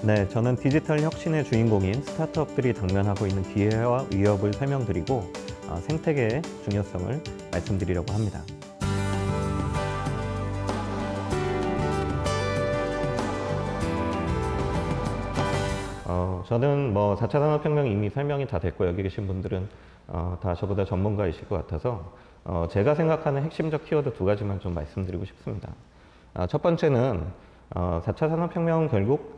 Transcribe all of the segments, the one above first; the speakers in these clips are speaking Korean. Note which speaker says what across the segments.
Speaker 1: 네, 저는 디지털 혁신의 주인공인 스타트업들이 당면하고 있는 기회와 위협을 설명드리고 생태계의 중요성을 말씀드리려고 합니다. 저는 4차 산업혁명 이미 설명이 다 됐고 여기 계신 분들은 다 저보다 전문가이실 것 같아서 제가 생각하는 핵심적 키워드 두 가지만 좀 말씀드리고 싶습니다. 첫 번째는 4차 산업혁명은 결국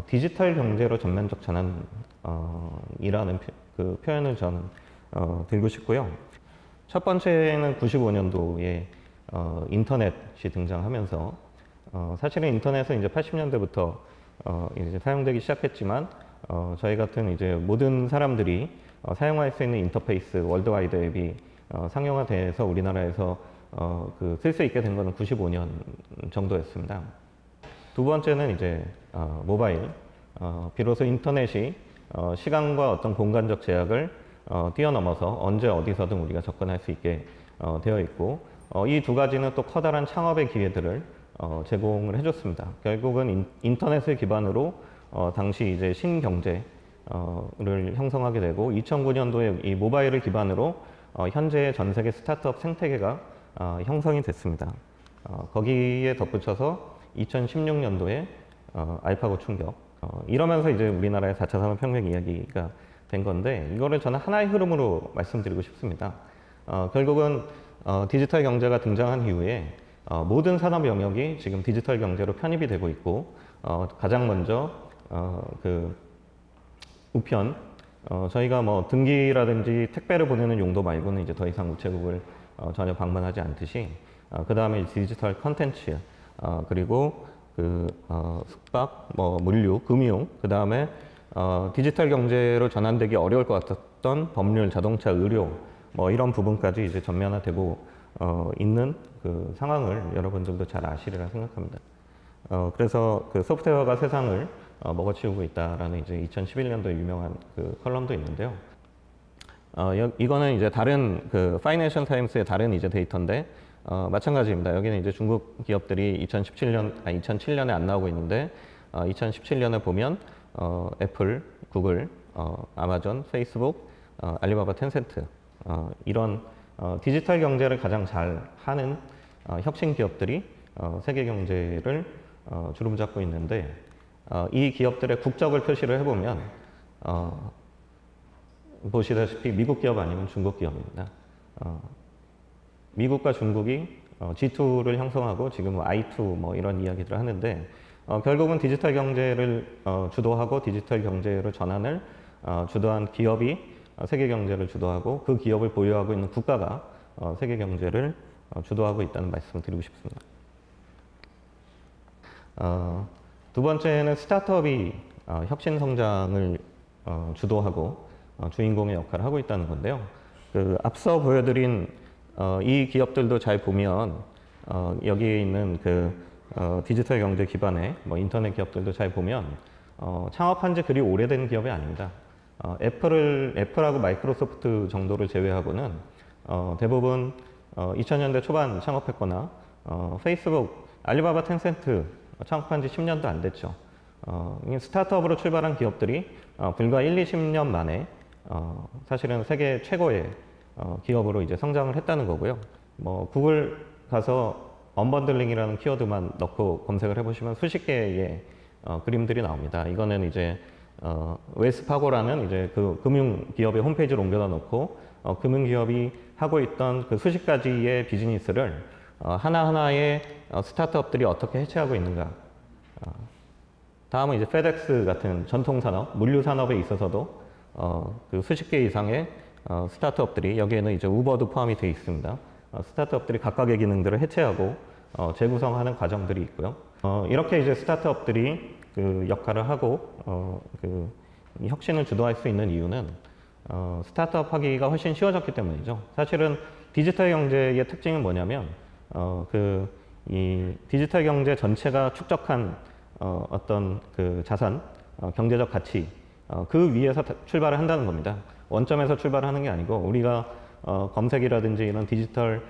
Speaker 1: 디지털 경제로 전면적 전환이라는 그 표현을 저는 들고 싶고요. 첫 번째는 95년도에 인터넷이 등장하면서 사실은 인터넷은 이제 80년대부터 이제 사용되기 시작했지만 저희 같은 이제 모든 사람들이 사용할 수 있는 인터페이스 월드와이드 앱이 상용화돼서 우리나라에서 쓸 수 있게 된 것은 95년 정도였습니다. 두 번째는 이제 모바일. 비로소 인터넷이 시간과 어떤 공간적 제약을 뛰어넘어서 언제 어디서든 우리가 접근할 수 있게 되어 있고 이 두 가지는 또 커다란 창업의 기회들을 제공을 해줬습니다. 결국은 인터넷을 기반으로 당시 이제 신경제를 형성하게 되고 2009년도에 이 모바일을 기반으로 현재 전 세계 스타트업 생태계가 형성이 됐습니다. 거기에 덧붙여서 2016년도에 알파고 충격 이러면서 이제 우리나라의 4차 산업혁명 이야기가 된 건데 이거를 저는 하나의 흐름으로 말씀드리고 싶습니다. 결국은 디지털 경제가 등장한 이후에 모든 산업 영역이 지금 디지털 경제로 편입이 되고 있고 가장 먼저 우편 저희가 등기라든지 택배를 보내는 용도 말고는 이제 더 이상 우체국을 전혀 방문하지 않듯이 그 다음에 디지털 컨텐츠 그리고 숙박, 물류, 금융 그 다음에 디지털 경제로 전환되기 어려울 것 같았던 법률, 자동차, 의료 이런 부분까지 이제 전면화되고 있는 그 상황을 여러분들도 잘 아시리라 생각합니다. 그래서 그 소프트웨어가 세상을 먹어치우고 있다라는 이제 2011년도에 유명한 그 컬럼도 있는데요. 이거는 이제 다른 그 파이낸셜 타임스의 다른 이제 데이터인데 마찬가지입니다. 여기는 이제 중국 기업들이 2007년에 안 나오고 있는데 2017년에 보면 애플, 구글, 아마존, 페이스북, 알리바바, 텐센트 이런 디지털 경제를 가장 잘 하는 혁신 기업들이 세계 경제를 주름잡고 있는데 이 기업들의 국적을 표시를 해보면 보시다시피 미국 기업 아니면 중국 기업입니다. 미국과 중국이 G2를 형성하고 지금 I2 이런 이야기들을 하는데 결국은 디지털 경제를 주도하고 디지털 경제로 전환을 주도한 기업이 세계 경제를 주도하고 그 기업을 보유하고 있는 국가가 세계 경제를 주도하고 있다는 말씀을 드리고 싶습니다. 두 번째는 스타트업이 혁신 성장을 주도하고 주인공의 역할을 하고 있다는 건데요. 앞서 보여드린 이 기업들도 잘 보면 여기에 있는 디지털 경제 기반의 인터넷 기업들도 잘 보면 창업한 지 그리 오래된 기업이 아닙니다. 애플하고 마이크로소프트 정도를 제외하고는 대부분 2000년대 초반 창업했거나 페이스북, 알리바바, 텐센트 창업한 지 10년도 안 됐죠. 스타트업으로 출발한 기업들이 불과 1, 20년 만에 사실은 세계 최고의 기업으로 이제 성장을 했다는 거고요. 구글 가서 언번들링이라는 키워드만 넣고 검색을 해보시면 수십 개의 그림들이 나옵니다. 이거는 이제 웨스파고라는 이제 그 금융기업의 홈페이지를 옮겨다 놓고 금융기업이 하고 있던 그 수십 가지의 비즈니스를 하나하나의 스타트업들이 어떻게 해체하고 있는가. 다음은 이제 페덱스 같은 전통산업, 물류산업에 있어서도 그 수십 개 이상의 스타트업들이 여기에는 이제 우버도 포함이 되어 있습니다. 스타트업들이 각각의 기능들을 해체하고 재구성하는 과정들이 있고요. 이렇게 이제 스타트업들이 그 역할을 하고 이 혁신을 주도할 수 있는 이유는 스타트업 하기가 훨씬 쉬워졌기 때문이죠. 사실은 디지털 경제의 특징은 뭐냐면 이 디지털 경제 전체가 축적한 어떤 그 자산, 경제적 가치 그 위에서 출발을 한다는 겁니다. 원점에서 출발을 하는 게 아니고 우리가 검색이라든지 이런 디지털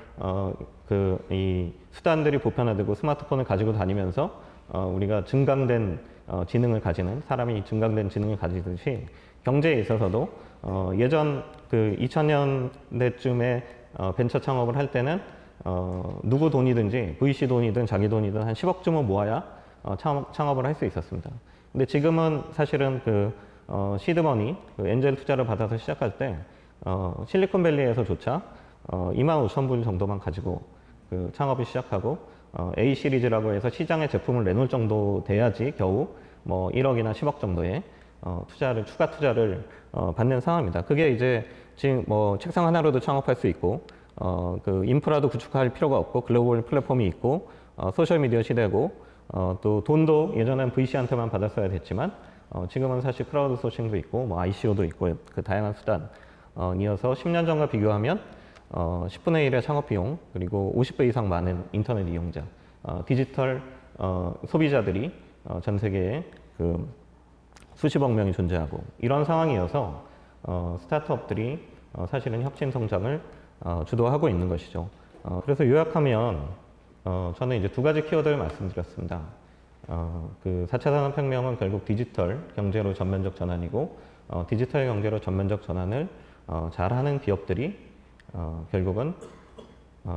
Speaker 1: 이 수단들이 보편화되고 스마트폰을 가지고 다니면서 우리가 증강된 지능을 가지는 사람이 증강된 지능을 가지듯이 경제에 있어서도 예전 그 2000년대쯤에 벤처 창업을 할 때는 누구 돈이든지 VC 돈이든 자기 돈이든 한 10억쯤은 모아야 창업을 할 수 있었습니다. 근데 지금은 사실은 그 시드머니, 그 엔젤 투자를 받아서 시작할 때 실리콘밸리에서조차 25,000불 정도만 가지고 그 창업을 시작하고 A 시리즈라고 해서 시장에 제품을 내놓을 정도 돼야지 겨우 뭐 1억이나 10억 정도의 추가 투자를 받는 상황입니다. 그게 이제 지금 뭐 책상 하나로도 창업할 수 있고 그 인프라도 구축할 필요가 없고 글로벌 플랫폼이 있고 소셜 미디어 시대고 또 돈도 예전엔 VC한테만 받았어야 됐지만 지금은 사실 크라우드 소싱도 있고 뭐 ICO도 있고 그 다양한 수단이어서 10년 전과 비교하면 10분의 1의 창업 비용 그리고 50배 이상 많은 인터넷 이용자, 디지털 소비자들이 전 세계에 그 수십억 명이 존재하고 이런 상황이어서 스타트업들이 사실은 혁신 성장을 주도하고 있는 것이죠. 그래서 요약하면 저는 이제 두 가지 키워드를 말씀드렸습니다. 그 4차 산업혁명은 결국 디지털 경제로 전면적 전환이고 디지털 경제로 전면적 전환을 잘하는 기업들이 결국은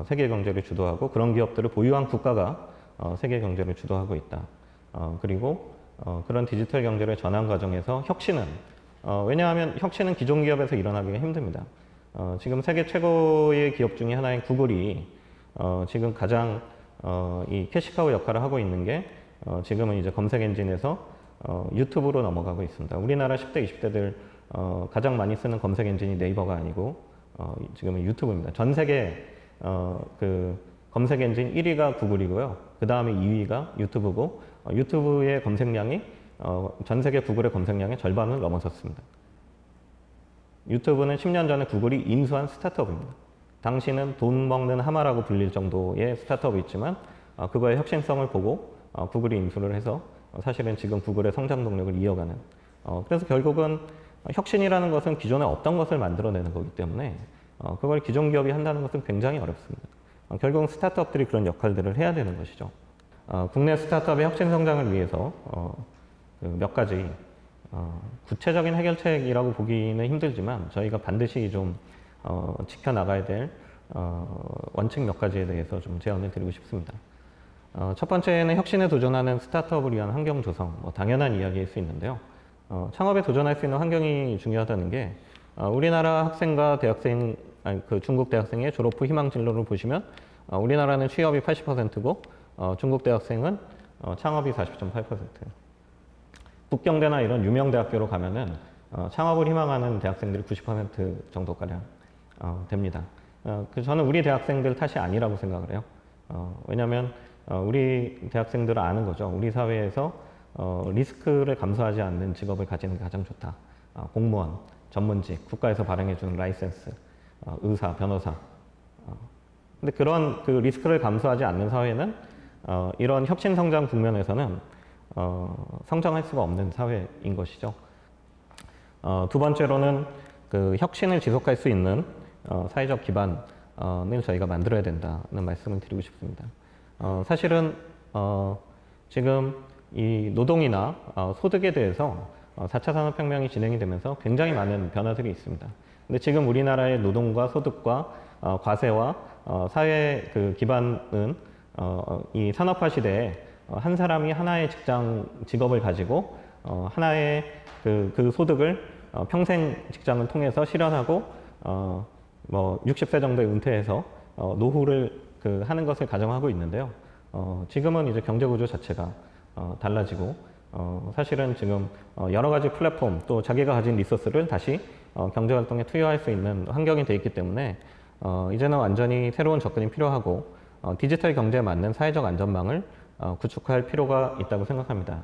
Speaker 1: 세계 경제를 주도하고 그런 기업들을 보유한 국가가 세계 경제를 주도하고 있다. 그리고 그런 디지털 경제의 전환 과정에서 혁신은 왜냐하면 혁신은 기존 기업에서 일어나기가 힘듭니다. 지금 세계 최고의 기업 중에 하나인 구글이 지금 가장 이 캐시카우 역할을 하고 있는 게 지금은 이제 검색 엔진에서 유튜브로 넘어가고 있습니다. 우리나라 10대, 20대들 가장 많이 쓰는 검색 엔진이 네이버가 아니고 지금은 유튜브입니다. 전 세계 그 검색 엔진 1위가 구글이고요. 그 다음에 2위가 유튜브고 유튜브의 검색량이 전 세계 구글의 검색량의 절반을 넘어섰습니다. 유튜브는 10년 전에 구글이 인수한 스타트업입니다. 당시는 돈 먹는 하마라고 불릴 정도의 스타트업이지만 그거의 혁신성을 보고 구글이 인수를 해서 사실은 지금 구글의 성장 동력을 이어가는 그래서 결국은 혁신이라는 것은 기존에 없던 것을 만들어내는 거기 때문에 그걸 기존 기업이 한다는 것은 굉장히 어렵습니다. 결국은 스타트업들이 그런 역할들을 해야 되는 것이죠. 국내 스타트업의 혁신 성장을 위해서 몇 가지 구체적인 해결책이라고 보기는 힘들지만 저희가 반드시 좀 지켜나가야 될 원칙 몇 가지에 대해서 좀 제언을 드리고 싶습니다. 첫 번째는 혁신에 도전하는 스타트업을 위한 환경 조성, 당연한 이야기일 수 있는데요. 창업에 도전할 수 있는 환경이 중요하다는 게 우리나라 학생과 대학생, 그 중국 대학생의 졸업 후 희망 진로를 보시면 우리나라는 취업이 80%고 중국 대학생은 창업이 40.8%. 북경대나 이런 유명 대학교로 가면은 창업을 희망하는 대학생들이 90% 정도가량 됩니다. 저는 우리 대학생들 탓이 아니라고 생각을 해요. 왜냐하면 우리 대학생들은 아는 거죠. 우리 사회에서 리스크를 감수하지 않는 직업을 가지는 게 가장 좋다. 공무원, 전문직, 국가에서 발행해주는 라이센스, 의사, 변호사. 근데 그런 그 리스크를 감수하지 않는 사회는 이런 혁신 성장 국면에서는 성장할 수가 없는 사회인 것이죠. 두 번째로는 그 혁신을 지속할 수 있는 사회적 기반을 저희가 만들어야 된다는 말씀을 드리고 싶습니다. 사실은 지금 이 노동이나 소득에 대해서 4차 산업혁명이 진행이 되면서 굉장히 많은 변화들이 있습니다. 근데 지금 우리나라의 노동과 소득과 과세와 사회 그 기반은 이 산업화 시대에 한 사람이 하나의 직업을 가지고 하나의 그 소득을 평생 직장을 통해서 실현하고 뭐 60세 정도에 은퇴해서 노후를 하는 것을 가정하고 있는데요. 지금은 이제 경제 구조 자체가 달라지고 사실은 지금 여러 가지 플랫폼 또 자기가 가진 리소스를 다시 경제 활동에 투여할 수 있는 환경이 돼 있기 때문에 이제는 완전히 새로운 접근이 필요하고 디지털 경제에 맞는 사회적 안전망을 구축할 필요가 있다고 생각합니다.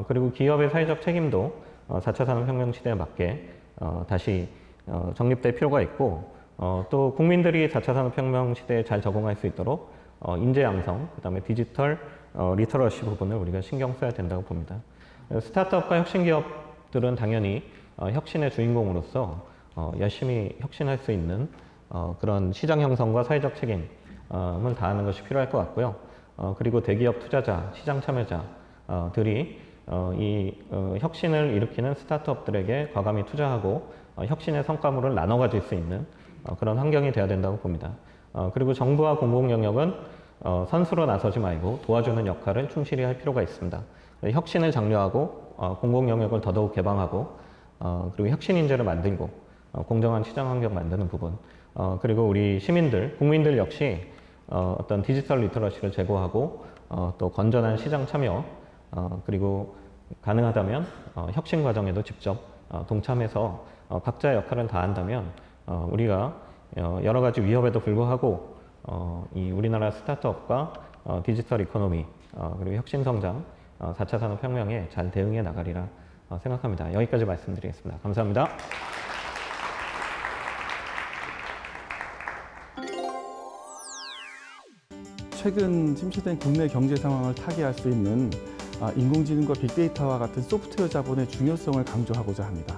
Speaker 1: 그리고 기업의 사회적 책임도 4차 산업혁명 시대에 맞게 다시 정립될 필요가 있고 또 국민들이 4차 산업혁명 시대에 잘 적응할 수 있도록 인재 양성, 그 다음에 디지털 리터러시 부분을 우리가 신경 써야 된다고 봅니다. 스타트업과 혁신 기업들은 당연히 혁신의 주인공으로서 열심히 혁신할 수 있는 그런 시장 형성과 사회적 책임을 다하는 것이 필요할 것 같고요. 그리고 대기업 투자자, 시장 참여자들이 혁신을 일으키는 스타트업들에게 과감히 투자하고 혁신의 성과물을 나눠 가질 수 있는 그런 환경이 돼야 된다고 봅니다. 그리고 정부와 공공 영역은 선수로 나서지 말고 도와주는 역할을 충실히 할 필요가 있습니다. 혁신을 장려하고 공공 영역을 더더욱 개방하고 그리고 혁신 인재를 만들고 공정한 시장 환경 만드는 부분, 그리고 우리 시민들, 국민들 역시 어떤 디지털 리터러시를 제고하고 또 건전한 시장 참여, 그리고 가능하다면 혁신 과정에도 직접 동참해서 각자의 역할을 다한다면 우리가 여러 가지 위협에도 불구하고 이 우리나라 스타트업과 디지털 이코노미 그리고 혁신 성장 4차 산업혁명에 잘 대응해 나가리라 생각합니다. 여기까지 말씀드리겠습니다. 감사합니다.
Speaker 2: 최근 침체된 국내 경제 상황을 타개할 수 있는 인공지능과 빅데이터와 같은 소프트웨어 자본의 중요성을 강조하고자 합니다.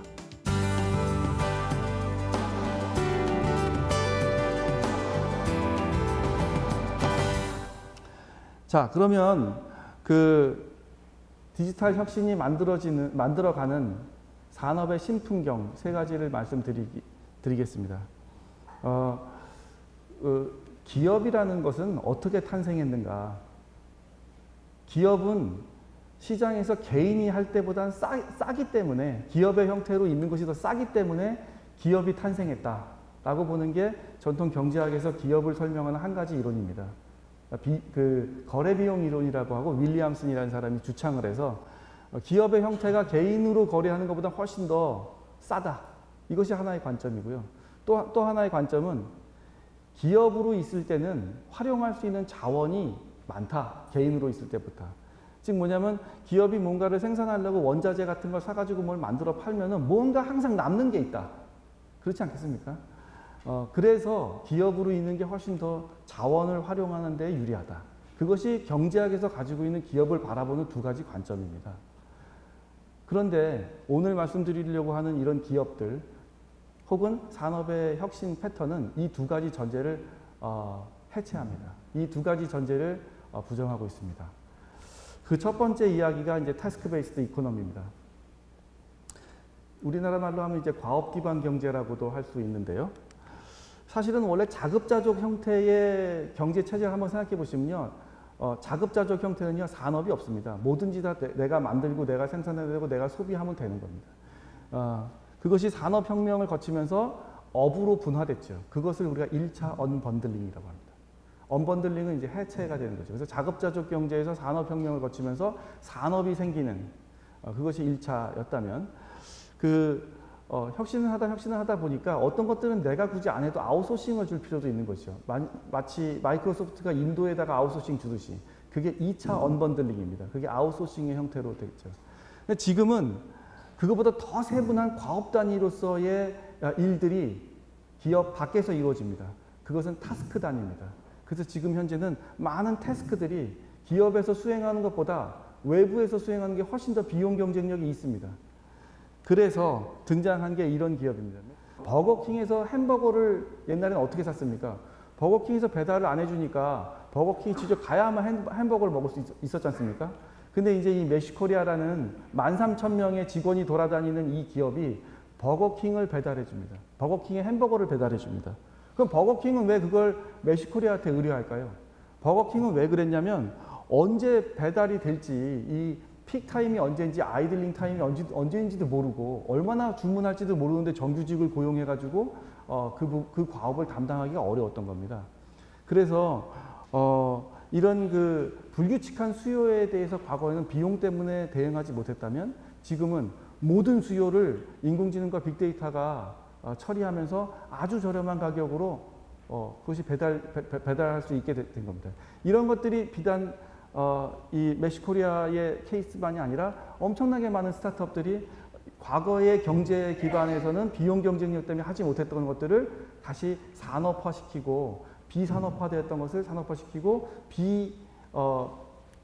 Speaker 2: 자, 그러면 그 디지털 혁신이 만들어가는 산업의 신풍경 세 가지를 말씀드리겠습니다. 기업이라는 것은 어떻게 탄생했는가? 기업은 시장에서 개인이 할 때보다 싸기 때문에, 기업의 형태로 있는 것이 더 싸기 때문에 기업이 탄생했다라고 보는 게 전통 경제학에서 기업을 설명하는 한 가지 이론입니다. 거래비용 이론이라고 하고 윌리엄슨이라는 사람이 주창을 해서 기업의 형태가 개인으로 거래하는 것보다 훨씬 더 싸다. 이것이 하나의 관점이고요. 또 하나의 관점은 기업으로 있을 때는 활용할 수 있는 자원이 많다. 개인으로 있을 때부터. 즉 뭐냐면 기업이 뭔가를 생산하려고 원자재 같은 걸 사가지고 뭘 만들어 팔면은 뭔가 항상 남는 게 있다. 그렇지 않겠습니까? 그래서 기업으로 있는 게 훨씬 더 자원을 활용하는 데 유리하다. 그것이 경제학에서 가지고 있는 기업을 바라보는 두 가지 관점입니다. 그런데 오늘 말씀드리려고 하는 이런 기업들 혹은 산업의 혁신 패턴은 이 두 가지 전제를 해체합니다. 이 두 가지 전제를 부정하고 있습니다. 그 첫 번째 이야기가 이제 태스크 베이스드 이코노미입니다. 우리나라 말로 하면 이제 과업 기반 경제라고도 할 수 있는데요. 사실은 원래 자급자족 형태의 경제 체제를 한번 생각해 보시면요. 자급자족 형태는요, 산업이 없습니다. 뭐든지 다 내가 만들고 내가 생산해야 되고 내가 소비하면 되는 겁니다. 그것이 산업혁명을 거치면서 업으로 분화됐죠. 그것을 우리가 1차 언번들링이라고 합니다. 언번들링은 이제 해체가 되는 거죠. 그래서 자급자족 경제에서 산업혁명을 거치면서 산업이 생기는 그것이 1차였다면 혁신을 하다 보니까 어떤 것들은 내가 굳이 안 해도 아웃소싱을 줄 필요도 있는 것이죠. 마치 마이크로소프트가 인도에다가 아웃소싱 주듯이 그게 2차 언번들링입니다. 그게 아웃소싱의 형태로 되겠죠. 근데 지금은 그것보다 더 세분한 과업 단위로서의 일들이 기업 밖에서 이루어집니다. 그것은 타스크 단위입니다. 그래서 지금 현재는 많은 태스크들이 기업에서 수행하는 것보다 외부에서 수행하는 게 훨씬 더 비용 경쟁력이 있습니다. 그래서 등장한 게 이런 기업입니다. 버거킹에서 햄버거를 옛날에는 어떻게 샀습니까? 버거킹에서 배달을 안 해주니까 버거킹이 직접 가야만 햄버거를 먹을 수 있었지 않습니까? 근데 이제 이 메시코리아라는 13,000명의 직원이 돌아다니는 이 기업이 버거킹을 배달해 줍니다. 버거킹의 햄버거를 배달해 줍니다. 그럼 버거킹은 왜 그걸 메시코리아한테 의뢰할까요? 버거킹은 왜 그랬냐면 언제 배달이 될지, 이 픽 타임이 언제인지, 아이들링 타임이 언제인지도 모르고 얼마나 주문할지도 모르는데 정규직을 고용해가지고 그 과업을 담당하기가 어려웠던 겁니다. 그래서 이런 불규칙한 수요에 대해서 과거에는 비용 때문에 대응하지 못했다면 지금은 모든 수요를 인공지능과 빅데이터가 처리하면서 아주 저렴한 가격으로 그것이 배달할 수 있게 된 겁니다. 이런 것들이 비단 이 메시코리아의 케이스만이 아니라 엄청나게 많은 스타트업들이 과거의 경제 기반에서는 비용 경쟁력 때문에 하지 못했던 것들을 다시 산업화시키고 비산업화되었던 것을 산업화시키고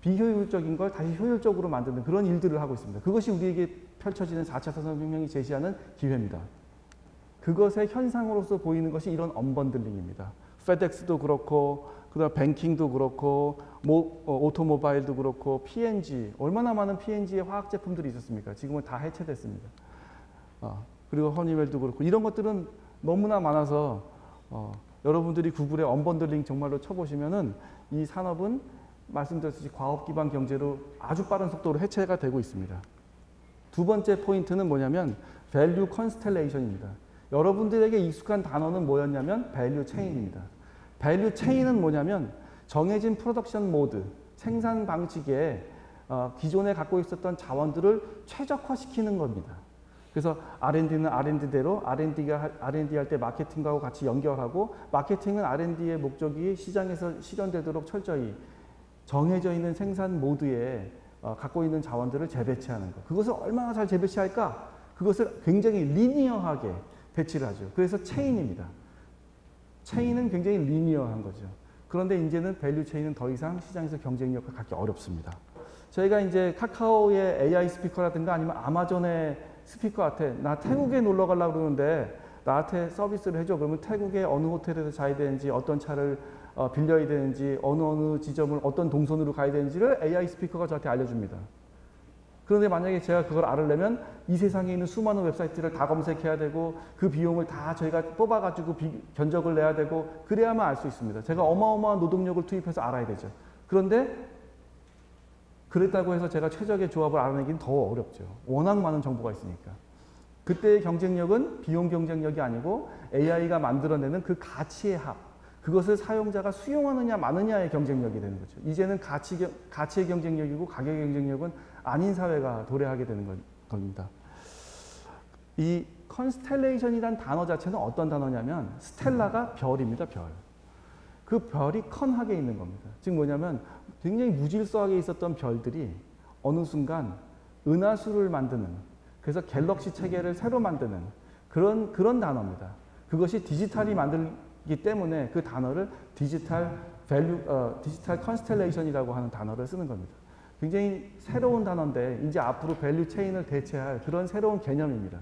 Speaker 2: 비효율적인 걸 다시 효율적으로 만드는 그런 일들을 하고 있습니다. 그것이 우리에게 펼쳐지는 4차 산업혁명이 제시하는 기회입니다. 그것의 현상으로서 보이는 것이 이런 언번들링입니다. 페덱스도 그렇고 그다음 뱅킹도 그렇고 오토모바일도 그렇고 P&G 얼마나 많은 P&G의 화학 제품들이 있었습니까? 지금은 다 해체됐습니다. 그리고 허니웰도 그렇고 이런 것들은 너무나 많아서 여러분들이 구글에 언번들링 정말로 쳐보시면은 이 산업은 말씀드렸듯이 과업 기반 경제로 아주 빠른 속도로 해체가 되고 있습니다. 두 번째 포인트는 뭐냐면 밸류 컨스텔레이션입니다. 여러분들에게 익숙한 단어는 뭐였냐면 밸류 체인입니다. 밸류 체인은 뭐냐면 정해진 프로덕션 모드, 생산 방식에 기존에 갖고 있었던 자원들을 최적화시키는 겁니다. 그래서 R&D는 R&D대로 R&D가 R&D 할 때 마케팅하고 같이 연결하고 마케팅은 R&D의 목적이 시장에서 실현되도록 철저히 정해져 있는 생산 모드에 갖고 있는 자원들을 재배치하는 것. 그것을 얼마나 잘 재배치할까? 그것을 굉장히 리니어하게 배치를 하죠. 그래서 체인입니다. 체인은 굉장히 리니어한 거죠. 그런데 이제는 밸류 체인은 더 이상 시장에서 경쟁력을 갖기 어렵습니다. 저희가 이제 카카오의 AI 스피커라든가 아니면 아마존의 스피커한테 나 태국에 놀러 가려고 그러는데 나한테 서비스를 해줘. 그러면 태국의 어느 호텔에서 자야 되는지 어떤 차를 빌려야 되는지 어느 지점을 어떤 동선으로 가야 되는지를 AI 스피커가 저한테 알려줍니다. 그런데 만약에 제가 그걸 알으려면 이 세상에 있는 수많은 웹사이트를 다 검색해야 되고 그 비용을 다 저희가 뽑아가지고 견적을 내야 되고 그래야만 알 수 있습니다. 제가 어마어마한 노동력을 투입해서 알아야 되죠. 그런데 그랬다고 해서 제가 최적의 조합을 알아내기는 더 어렵죠. 워낙 많은 정보가 있으니까. 그때의 경쟁력은 비용 경쟁력이 아니고 AI가 만들어내는 그 가치의 합. 그것을 사용자가 수용하느냐 마느냐의 경쟁력이 되는 거죠. 이제는 가치의 경쟁력이고 가격의 경쟁력은 아닌 사회가 도래하게 되는 겁니다. 이 컨스텔레이션이라는 단어 자체는 어떤 단어냐면 스텔라가 별입니다. 별. 그 별이 컨하게 있는 겁니다. 즉 뭐냐면 굉장히 무질서하게 있었던 별들이 어느 순간 은하수를 만드는 그래서 갤럭시 체계를 새로 만드는 그런 단어입니다. 그것이 디지털이 만들기 때문에 그 단어를 디지털 컨스텔레이션이라고 하는 단어를 쓰는 겁니다. 굉장히 새로운 단어인데 이제 앞으로 밸류 체인을 대체할 그런 새로운 개념입니다.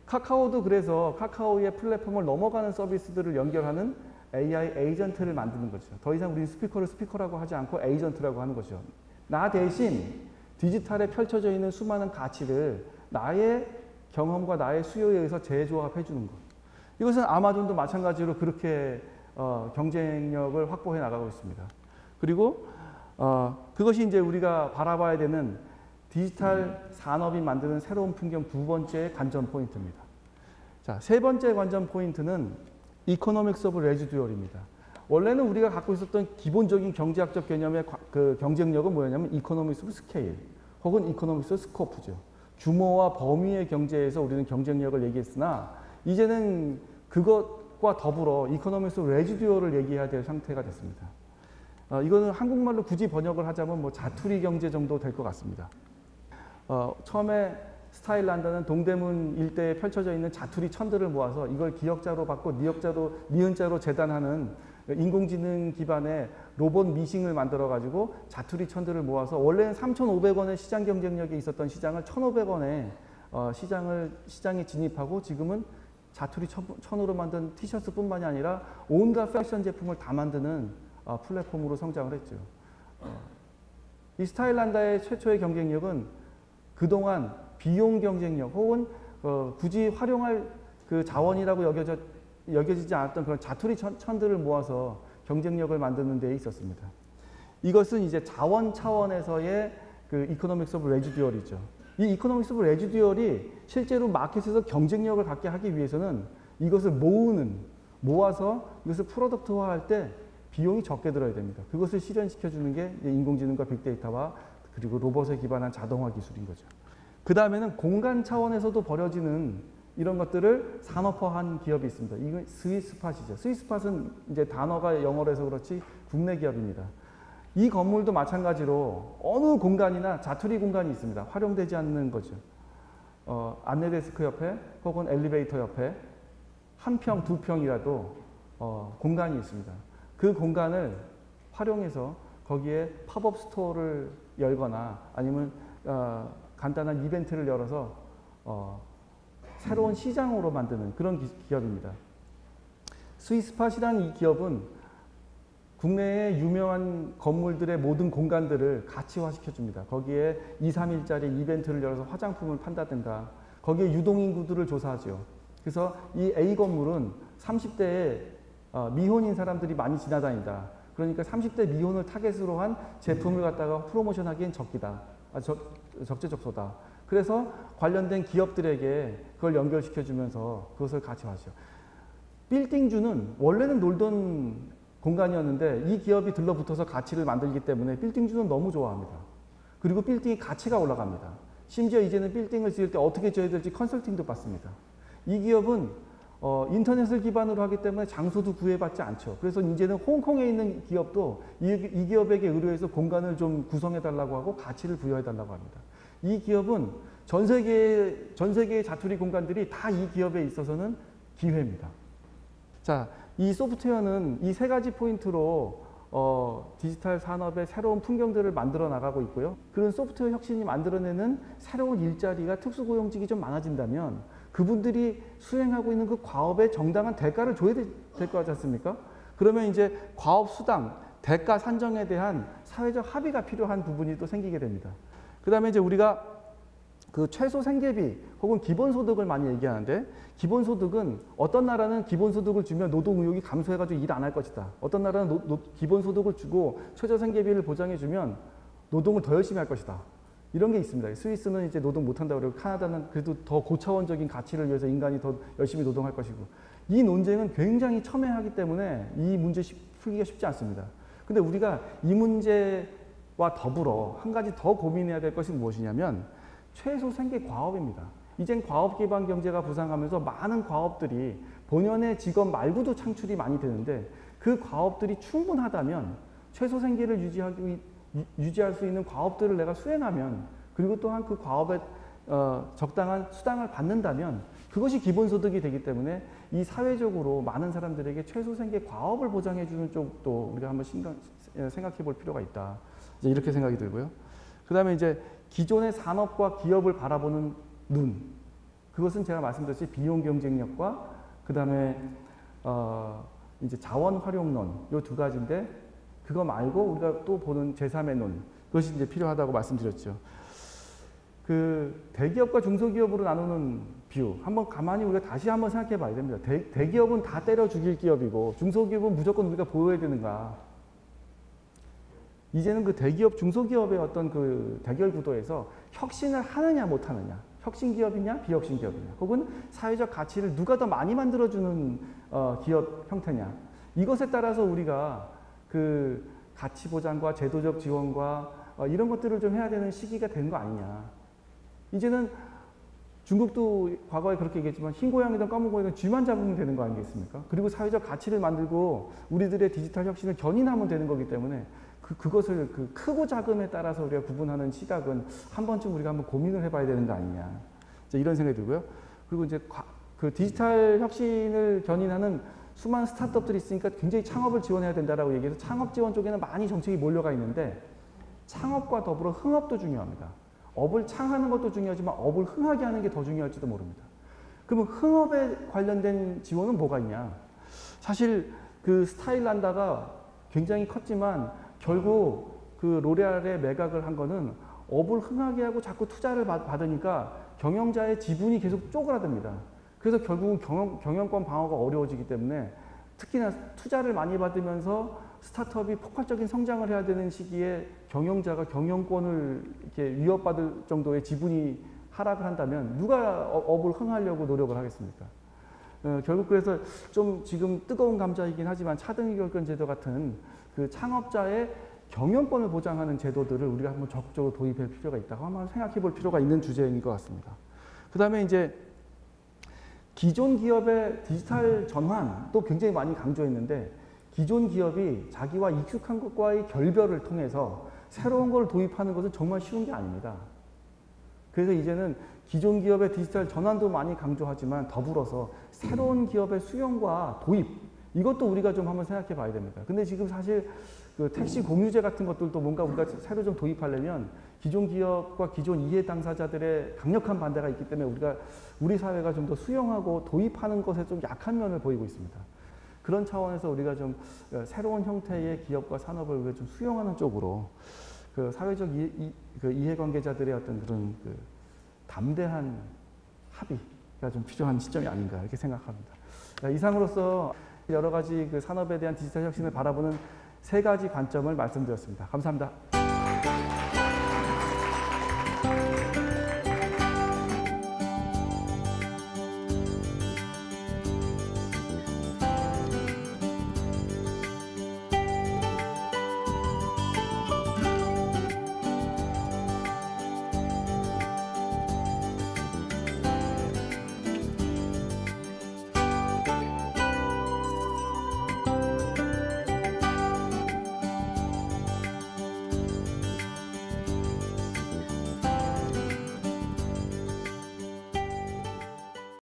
Speaker 2: 카카오도 그래서 카카오의 플랫폼을 넘어가는 서비스들을 연결하는 AI 에이전트를 만드는 거죠. 더 이상 우리는 스피커를 스피커라고 하지 않고 에이전트라고 하는 거죠. 나 대신 디지털에 펼쳐져 있는 수많은 가치를 나의 경험과 나의 수요에 의해서 재조합해 주는 것. 이것은 아마존도 마찬가지로 그렇게 경쟁력을 확보해 나가고 있습니다. 그리고 그것이 이제 우리가 바라봐야 되는 디지털 산업이 만드는 새로운 풍경 두 번째 관전 포인트입니다. 자, 세 번째 관전 포인트는 이코노믹스 오브 레지듀얼입니다. 원래는 우리가 갖고 있었던 기본적인 경제학적 개념의 그 경쟁력은 뭐였냐면 이코노믹스 오브 스케일 혹은 이코노믹스 오브 스코프죠. 규모와 범위의 경제에서 우리는 경쟁력을 얘기했으나 이제는 그것과 더불어 이코노믹스 오브 레지듀얼을 얘기해야 될 상태가 됐습니다. 이거는 한국말로 굳이 번역을 하자면 뭐 자투리 경제 정도 될 것 같습니다. 처음에 스타일란다는 동대문 일대에 펼쳐져 있는 자투리 천들을 모아서 이걸 기역자로 받고 니은자로 재단하는 인공지능 기반의 로봇 미싱을 만들어 가지고 자투리 천들을 모아서 원래는 3,500원의 시장 경쟁력이 있었던 시장을 1,500원에 시장에 진입하고 지금은 자투리 천으로 만든 티셔츠뿐만이 아니라 온갖 패션 제품을 다 만드는 플랫폼으로 성장을 했죠. 이 스타일란다의 최초의 경쟁력은 그동안 비용 경쟁력 혹은 굳이 활용할 그 자원이라고 여겨지지 않았던 그런 자투리 천들을 모아서 경쟁력을 만드는 데 있었습니다. 이것은 이제 자원 차원에서의 그 이코노믹스 오브 레지듀얼이죠. 이 이코노믹스 오브 레지듀얼이 실제로 마켓에서 경쟁력을 갖게 하기 위해서는 이것을 모아서 이것을 프로덕트화할 때 비용이 적게 들어야 됩니다. 그것을 실현시켜 주는 게 인공지능과 빅데이터와 그리고 로봇에 기반한 자동화 기술인 거죠. 그 다음에는 공간 차원에서도 벌어지는 이런 것들을 산업화한 기업이 있습니다. 이건 스위스팟이죠. 스위스팟은 이제 단어가 영어로 해서 그렇지 국내 기업입니다. 이 건물도 마찬가지로 어느 공간이나 자투리 공간이 있습니다. 활용되지 않는 거죠. 안내데스크 옆에 혹은 엘리베이터 옆에 한 평, 두 평이라도 공간이 있습니다. 그 공간을 활용해서 거기에 팝업 스토어를 열거나 아니면 간단한 이벤트를 열어서 새로운 시장으로 만드는 그런 기업입니다. 스위스팟이라는 이 기업은 국내의 유명한 건물들의 모든 공간들을 가치화시켜줍니다. 거기에 2, 3일짜리 이벤트를 열어서 화장품을 판다든가 거기에 유동인구들을 조사하죠. 그래서 이 A 건물은 30대에 미혼인 사람들이 많이 지나다닌다. 그러니까 30대 미혼을 타겟으로 한 제품을 갖다가 프로모션하기엔 적재적소다. 그래서 관련된 기업들에게 그걸 연결시켜주면서 그것을 가치화하죠. 빌딩주는 원래는 놀던 공간이었는데 이 기업이 들러붙어서 가치를 만들기 때문에 빌딩주는 너무 좋아합니다. 그리고 빌딩의 가치가 올라갑니다. 심지어 이제는 빌딩을 지을 때 어떻게 지어야 될지 컨설팅도 받습니다. 이 기업은 인터넷을 기반으로 하기 때문에 장소도 구애받지 않죠. 그래서 이제는 홍콩에 있는 기업도 이 기업에게 의뢰해서 공간을 좀 구성해달라고 하고 가치를 부여해달라고 합니다. 이 기업은 전 세계의 자투리 공간들이 다 이 기업에 있어서는 기회입니다. 자, 이 소프트웨어는 이 세 가지 포인트로 디지털 산업의 새로운 풍경들을 만들어 나가고 있고요. 그런 소프트웨어 혁신이 만들어내는 새로운 일자리가 특수고용직이 좀 많아진다면 그분들이 수행하고 있는 그 과업에 정당한 대가를 줘야 될 것 같지 않습니까? 그러면 이제 과업 수당, 대가 산정에 대한 사회적 합의가 필요한 부분이 또 생기게 됩니다. 그 다음에 이제 우리가 그 최소 생계비 혹은 기본소득을 많이 얘기하는데 기본소득은 어떤 나라는 기본소득을 주면 노동의욕이 감소해가지고 일 안 할 것이다. 어떤 나라는 기본소득을 주고 최저생계비를 보장해주면 노동을 더 열심히 할 것이다. 이런 게 있습니다. 스위스는 이제 노동 못한다고 그러고 카나다는 그래도 더 고차원적인 가치를 위해서 인간이 더 열심히 노동할 것이고 이 논쟁은 굉장히 첨예하기 때문에 이 문제 풀기가 쉽지 않습니다. 근데 우리가 이 문제와 더불어 한 가지 더 고민해야 될 것이 무엇이냐면 최소 생계 과업입니다. 이젠 과업 기반 경제가 부상하면서 많은 과업들이 본연의 직업 말고도 창출이 많이 되는데 그 과업들이 충분하다면 최소 생계를 유지할 수 있는 과업들을 내가 수행하면 그리고 또한 그 과업에 적당한 수당을 받는다면 그것이 기본소득이 되기 때문에 이 사회적으로 많은 사람들에게 최소 생계 과업을 보장해 주는 쪽도 우리가 한번 생각해 볼 필요가 있다. 이제 이렇게 생각이 들고요. 그 다음에 이제 기존의 산업과 기업을 바라보는 눈. 그것은 제가 말씀드렸듯이 비용 경쟁력과 그 다음에 이제 자원 활용론 이 두 가지인데 그거 말고 우리가 또 보는 제3의 논. 그것이 이제 필요하다고 말씀드렸죠. 그 대기업과 중소기업으로 나누는 비율. 한번 가만히 우리가 다시 한번 생각해 봐야 됩니다. 대기업은 다 때려 죽일 기업이고 중소기업은 무조건 우리가 보호해야 되는가. 이제는 그 대기업, 중소기업의 어떤 그 대결 구도에서 혁신을 하느냐 못하느냐, 혁신 기업이냐 비혁신 기업이냐, 혹은 사회적 가치를 누가 더 많이 만들어주는 기업 형태냐, 이것에 따라서 우리가 그 가치 보장과 제도적 지원과 이런 것들을 좀 해야 되는 시기가 된 거 아니냐. 이제는 중국도 과거에 그렇게 얘기했지만 흰 고양이든 검은 고양이든 쥐만 잡으면 되는 거 아니겠습니까? 그리고 사회적 가치를 만들고 우리들의 디지털 혁신을 견인하면 되는 거기 때문에 그것을 그 크고 작음에 따라서 우리가 구분하는 시각은 한 번쯤 우리가 한번 고민을 해봐야 되는 거 아니냐. 이런 생각이 들고요. 그리고 이제 그 디지털 혁신을 견인하는 수많은 스타트업들이 있으니까 굉장히 창업을 지원해야 된다라고 얘기해서 창업 지원 쪽에는 많이 정책이 몰려가 있는데 창업과 더불어 흥업도 중요합니다. 업을 창하는 것도 중요하지만 업을 흥하게 하는 게 더 중요할지도 모릅니다. 그러면 흥업에 관련된 지원은 뭐가 있냐? 사실 그 스타일란다가 굉장히 컸지만 결국 그 로레알의 매각을 한 거는 업을 흥하게 하고 자꾸 투자를 받으니까 경영자의 지분이 계속 쪼그라듭니다. 그래서 결국은 경영권 방어가 어려워지기 때문에 특히나 투자를 많이 받으면서 스타트업이 폭발적인 성장을 해야 되는 시기에 경영자가 경영권을 이렇게 위협받을 정도의 지분이 하락을 한다면 누가 업을 흥하려고 노력을 하겠습니까? 결국 그래서 좀 지금 뜨거운 감자이긴 하지만 차등의결권 제도 같은 그 창업자의 경영권을 보장하는 제도들을 우리가 한번 적극적으로 도입할 필요가 있다고 한번 생각해 볼 필요가 있는 주제인 것 같습니다. 그 다음에 이제 기존 기업의 디지털 전환도 굉장히 많이 강조했는데 기존 기업이 자기와 익숙한 것과의 결별을 통해서 새로운 걸 도입하는 것은 정말 쉬운 게 아닙니다. 그래서 이제는 기존 기업의 디지털 전환도 많이 강조하지만 더불어서 새로운 기업의 수용과 도입 이것도 우리가 좀 한번 생각해 봐야 됩니다. 근데 지금 사실 그 택시 공유제 같은 것들도 뭔가 우리가 새로 좀 도입하려면 기존 기업과 기존 이해 당사자들의 강력한 반대가 있기 때문에 우리 사회가 좀 더 수용하고 도입하는 것에 좀 약한 면을 보이고 있습니다. 그런 차원에서 우리가 좀 새로운 형태의 기업과 산업을 우리가 좀 수용하는 쪽으로 그 사회적 그 이해관계자들의 어떤 그런 그 담대한 합의가 좀 필요한 시점이 아닌가 이렇게 생각합니다. 이상으로서 여러 가지 그 산업에 대한 디지털 혁신을 바라보는 3가지 관점을 말씀드렸습니다. 감사합니다.